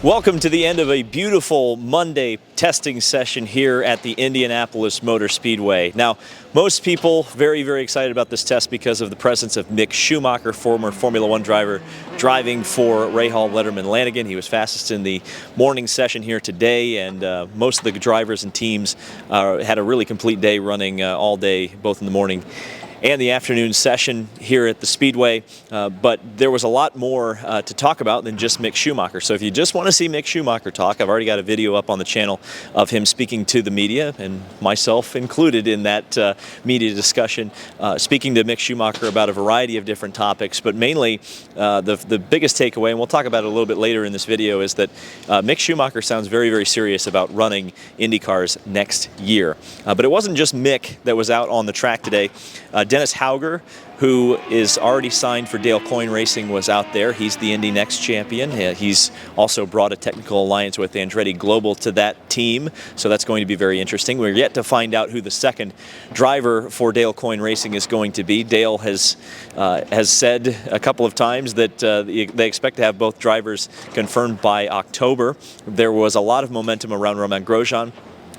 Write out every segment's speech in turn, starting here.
Welcome to the end of a beautiful Monday testing session here at the Indianapolis Motor Speedway. Now, most people very, very excited about this test because of the presence of Mick Schumacher, former Formula One driver, driving for Rahal Letterman Lanigan. He was fastest in the morning session here today, and most of the drivers and teams had a really complete day running all day, both in the morning and the afternoon session here at the Speedway, but there was a lot more to talk about than just Mick Schumacher. So if you just want to see Mick Schumacher talk, I've already got a video up on the channel of him speaking to the media, and myself included in that media discussion, speaking to Mick Schumacher about a variety of different topics, but mainly the biggest takeaway, and we'll talk about it a little bit later in this video, is that Mick Schumacher sounds very, very serious about running IndyCars next year. But it wasn't just Mick that was out on the track today. Dennis Hauger, who is already signed for Dale Coyne Racing, was out there. He's the Indy Next champion. He's also brought a technical alliance with Andretti Global to that team, so that's going to be very interesting. We're yet to find out who the second driver for Dale Coyne Racing is going to be. Dale has said a couple of times that they expect to have both drivers confirmed by October. There was a lot of momentum around Romain Grosjean.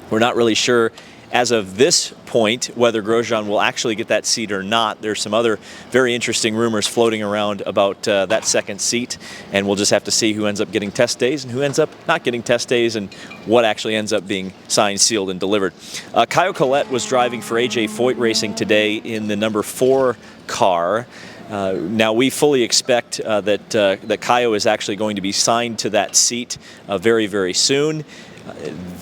We're not really sure as of this point whether Grosjean will actually get that seat or not. There's some other very interesting rumors floating around about that second seat, and we'll just have to see who ends up getting test days and who ends up not getting test days and what actually ends up being signed, sealed, and delivered. Caio Collet was driving for AJ Foyt Racing today in the number 4 car. Now we fully expect that Caio is actually going to be signed to that seat very, very soon.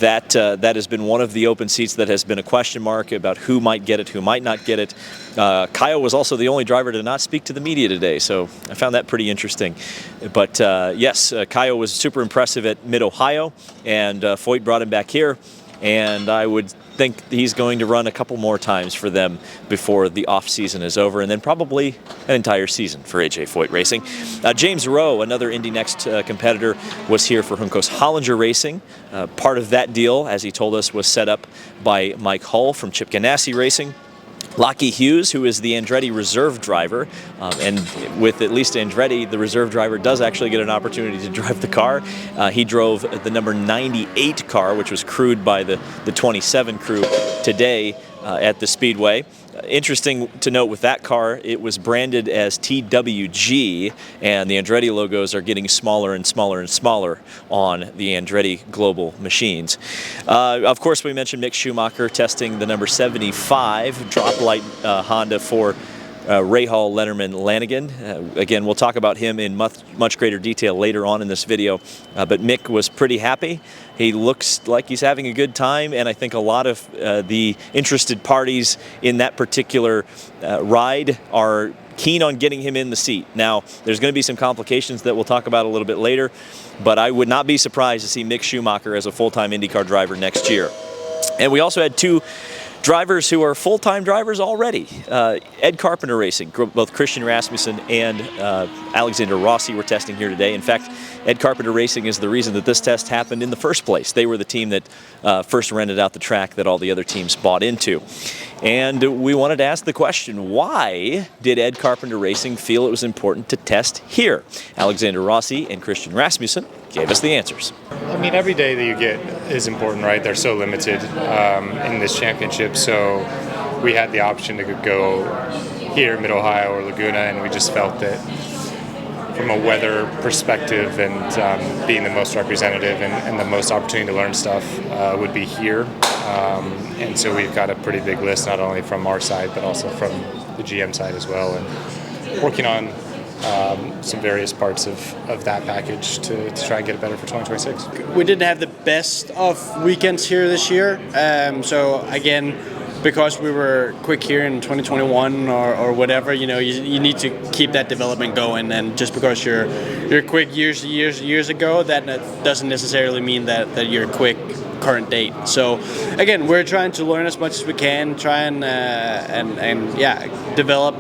That has been one of the open seats that has been a question mark about who might get it, who might not get it. Caio was also the only driver to not speak to the media today, so I found that pretty interesting. But yes, Caio was super impressive at Mid-Ohio, and Foyt brought him back here, and I would think he's going to run a couple more times for them before the off season is over, and then probably an entire season for AJ Foyt Racing. James Rowe, another Indy Next competitor, was here for Juncos Hollinger Racing. Part of that deal, as he told us, was set up by Mike Hull from Chip Ganassi Racing. Lockie Hughes, who is the Andretti reserve driver, and with at least Andretti, the reserve driver does actually get an opportunity to drive the car. He drove the number 98 car, which was crewed by the 27 crew today at the Speedway. Interesting to note with that car, it was branded as TWG, and the Andretti logos are getting smaller and smaller and smaller on the Andretti Global machines. Of course, we mentioned Mick Schumacher testing the number 75 drop light Honda for Rahal Letterman Lanigan. Again, we'll talk about him in much greater detail later on in this video, but Mick was pretty happy. He looks like he's having a good time, and I think a lot of the interested parties in that particular ride are keen on getting him in the seat. Now, there's going to be some complications that we'll talk about a little bit later, but I would not be surprised to see Mick Schumacher as a full-time IndyCar driver next year. And we also had two drivers who are full-time drivers already. Ed Carpenter Racing, both Christian Rasmussen and Alexander Rossi were testing here today. In fact, Ed Carpenter Racing is the reason that this test happened in the first place. They were the team that first rented out the track that all the other teams bought into. And we wanted to ask the question, why did Ed Carpenter Racing feel it was important to test here? Alexander Rossi and Christian Rasmussen gave us the answers. I mean, every day that you get is important, right? They're so limited in this championship, so we had the option to go here, Mid-Ohio or Laguna, and we just felt that from a weather perspective and being the most representative and the most opportunity to learn stuff would be here. And so we've got a pretty big list, not only from our side, but also from the GM side as well, and working on some various parts of that package to try and get it better for 2026. We didn't have the best of weekends here this year, so again, because we were quick here in 2021 or whatever, you know, you need to keep that development going, and just because you're quick years ago, that doesn't necessarily mean that you're quick current date. So again, we're trying to learn as much as we can, try and develop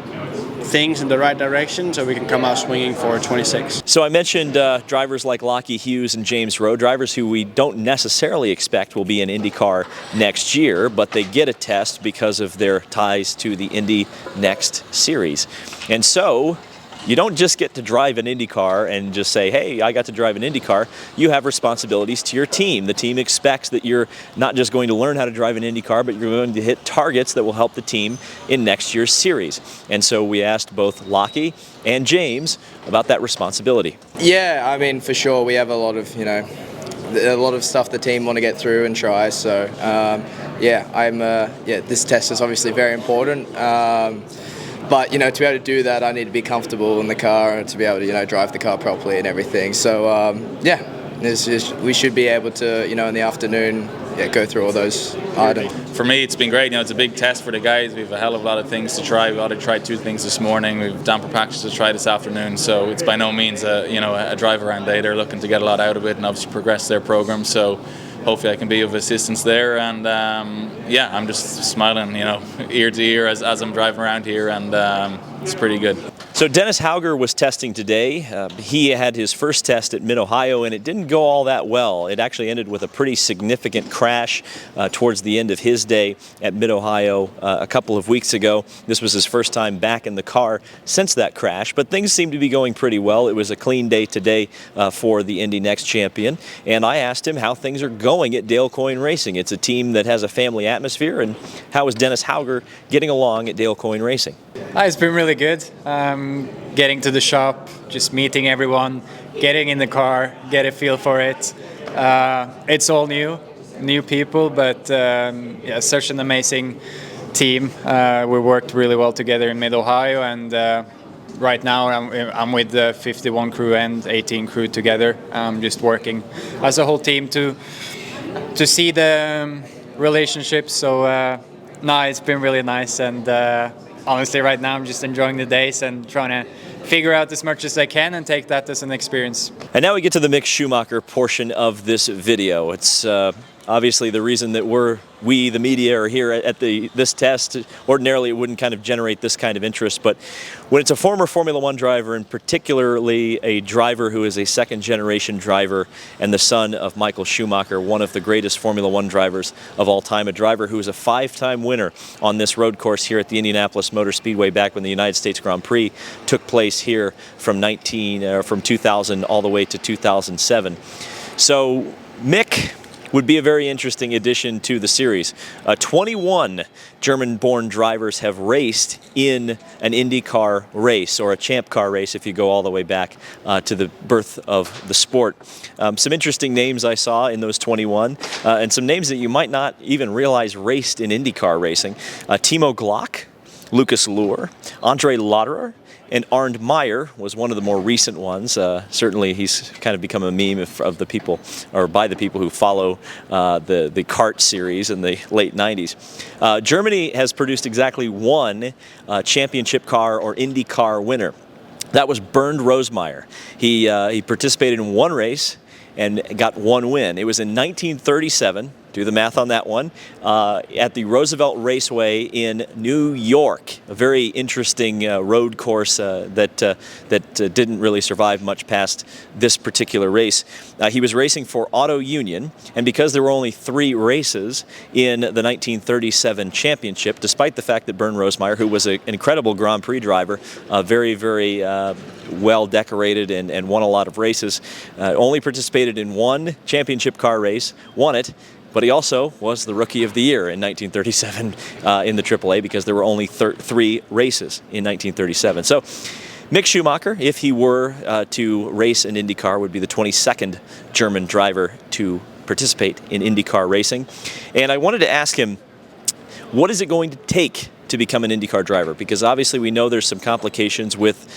things in the right direction so we can come out swinging for 26. So I mentioned drivers like Lockie Hughes and James Rowe, drivers who we don't necessarily expect will be in IndyCar next year, but they get a test because of their ties to the Indy Next series. And so you don't just get to drive an IndyCar and just say, hey, I got to drive an IndyCar. You have responsibilities to your team. The team expects that you're not just going to learn how to drive an IndyCar, but you're going to hit targets that will help the team in next year's series. And so we asked both Lockie and James about that responsibility. Yeah, I mean, for sure, we have a lot of, a lot of stuff the team want to get through and try. So, this test is obviously very important. But, to be able to do that, I need to be comfortable in the car and to be able to, drive the car properly and everything. So, we should be able to, in the afternoon, go through all those items. For me, it's been great. It's a big test for the guys. We have a hell of a lot of things to try. We've already tried 2 things this morning. We've damper practice to try this afternoon. So it's by no means a drive around day. They're looking to get a lot out of it and obviously progress their program. So hopefully I can be of assistance there. And I'm just smiling, ear to ear as I'm driving around here, and it's pretty good. So Dennis Hauger was testing today. He had his first test at Mid-Ohio, and it didn't go all that well. It actually ended with a pretty significant crash towards the end of his day at Mid-Ohio a couple of weeks ago. This was his first time back in the car since that crash, but things seem to be going pretty well. It was a clean day today for the Indy Next champion, and I asked him how things are going at Dale Coyne Racing. It's a team that has a family atmosphere, and how is Dennis Hauger getting along at Dale Coyne Racing? It's been really good. Getting to the shop, just meeting everyone, getting in the car, get a feel for it. It's all new people, but such an amazing team. We worked really well together in Mid-Ohio, and right now I'm with the 51 crew and 18 crew together, just working as a whole team to see the relationship. So it's been really nice, and honestly, right now I'm just enjoying the days and trying to figure out as much as I can and take that as an experience. And now we get to the Mick Schumacher portion of this video. It's obviously the reason that we, the media, are here at this test. Ordinarily, it wouldn't kind of generate this kind of interest, but when it's a former Formula One driver, and particularly a driver who is a second-generation driver and the son of Michael Schumacher, one of the greatest Formula One drivers of all time, a driver who is a 5-time winner on this road course here at the Indianapolis Motor Speedway back when the United States Grand Prix took place here from 2000 all the way to 2007. So Mick would be a very interesting addition to the series. 21 German-born drivers have raced in an IndyCar race, or a Champ Car race if you go all the way back to the birth of the sport. Some interesting names I saw in those 21, and some names that you might not even realize raced in IndyCar racing. Timo Glock, Lucas Luhr, Andre Lauderer, and Arnd Meyer was one of the more recent ones. Certainly he's kind of become a meme of the people, or by the people who follow the kart series in the late 90s. Germany has produced exactly one championship car or IndyCar winner. That was Bernd Rosemeyer. He participated in one race and got one win. It was in 1937. Do the math on that one. At the Roosevelt Raceway in New York, a very interesting road course that didn't really survive much past this particular race. He was racing for Auto Union, and because there were only 3 races in the 1937 championship, despite the fact that Bernd Rosemeyer, who was an incredible Grand Prix driver, very, very well decorated and won a lot of races, only participated in one championship car race, won it. But he also was the Rookie of the Year in 1937 in the AAA, because there were only 3 races in 1937. So Mick Schumacher, if he were to race an IndyCar, would be the 22nd German driver to participate in IndyCar racing. And I wanted to ask him, what is it going to take to become an IndyCar driver? Because obviously we know there's some complications with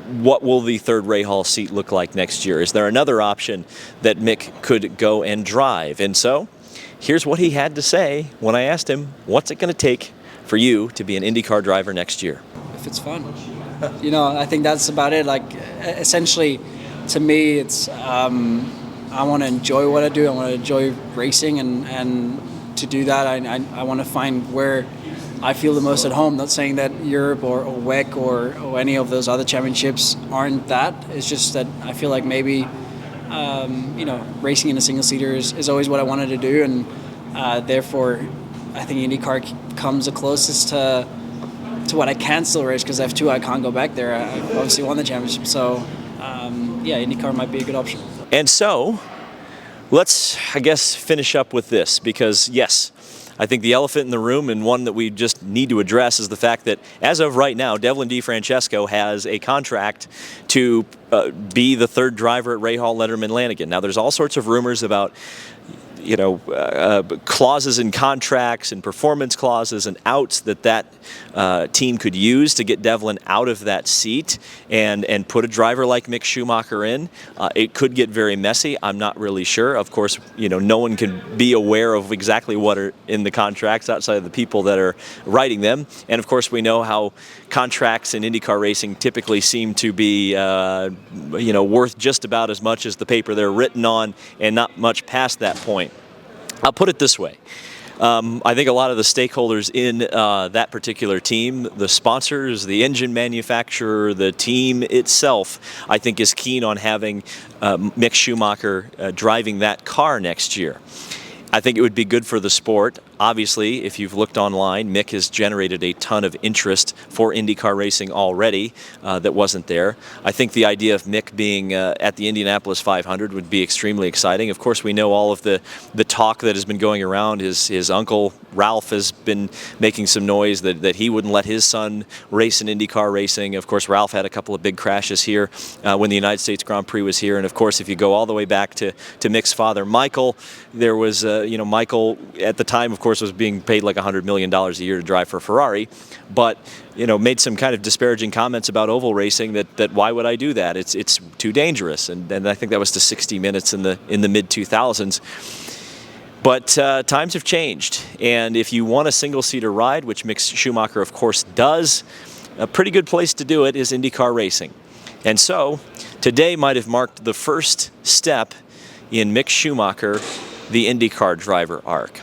what will the third Rahal seat look like next year? Is there another option that Mick could go and drive? And so here's what he had to say when I asked him, what's it going to take for you to be an IndyCar driver next year? If it's fun. I think that's about it. Like, essentially, to me, it's I want to enjoy what I do. I want to enjoy racing, and to do that, I want to find where I feel the most at home. Not saying that Europe or WEC or any of those other championships aren't that. It's just that I feel like maybe, racing in a single-seater is always what I wanted to do, and therefore I think IndyCar comes the closest to to what I can still race, because F2 I can't go back there. I've obviously won the championship, so yeah, IndyCar might be a good option. And so, let's, I guess, finish up with this, because yes, I think the elephant in the room, and one that we just need to address, is the fact that as of right now, Devlin DeFrancesco has a contract to be the third driver at Rahal Letterman Lanigan. Now, there's all sorts of rumors about, you know, clauses in contracts and performance clauses and outs that team could use to get Devlin out of that seat and put a driver like Mick Schumacher in. It could get very messy. I'm not really sure. Of course, you know, no one can be aware of exactly what are in the contracts outside of the people that are writing them. And of course, we know how contracts in IndyCar racing typically seem to be, you know, worth just about as much as the paper they're written on, and not much past that point. I'll put it this way. I think a lot of the stakeholders in that particular team, the sponsors, the engine manufacturer, the team itself, I think is keen on having Mick Schumacher driving that car next year. I think it would be good for the sport. Obviously, if you've looked online, Mick has generated a ton of interest for IndyCar racing already that wasn't there. I think the idea of Mick being at the Indianapolis 500 would be extremely exciting. Of course, we know all of the talk that has been going around. His uncle, Ralph, has been making some noise that he wouldn't let his son race in IndyCar racing. Of course, Ralph had a couple of big crashes here when the United States Grand Prix was here. And of course, if you go all the way back to Mick's father, Michael, there was, you know, Michael at the time, of course, was being paid like $100 million a year to drive for Ferrari, but, you know, made some kind of disparaging comments about oval racing that why would I do that? It's too dangerous. And I think that was to 60 minutes in the mid 2000s. But times have changed, and if you want a single-seater ride, which Mick Schumacher, of course, does, a pretty good place to do it is IndyCar racing. And so, today might have marked the first step in Mick Schumacher, the IndyCar driver arc.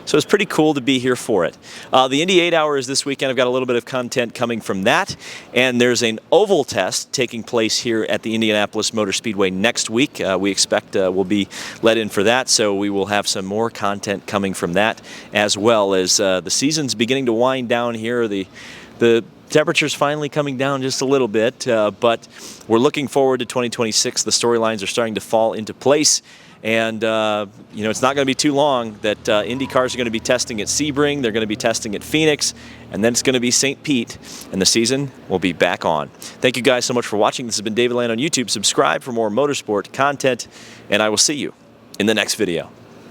So it's pretty cool to be here for it. The Indy 8 Hour is this weekend. I've got a little bit of content coming from that. And there's an oval test taking place here at the Indianapolis Motor Speedway next week. We expect we'll be let in for that, so we will have some more content coming from that, as well as the season's beginning to wind down here. The temperature's finally coming down just a little bit, but we're looking forward to 2026. The storylines are starting to fall into place. And, you know, it's not going to be too long that Indy cars are going to be testing at Sebring, they're going to be testing at Phoenix, and then it's going to be St. Pete, and the season will be back on. Thank you guys so much for watching. This has been David Land on YouTube. Subscribe for more motorsport content, and I will see you in the next video.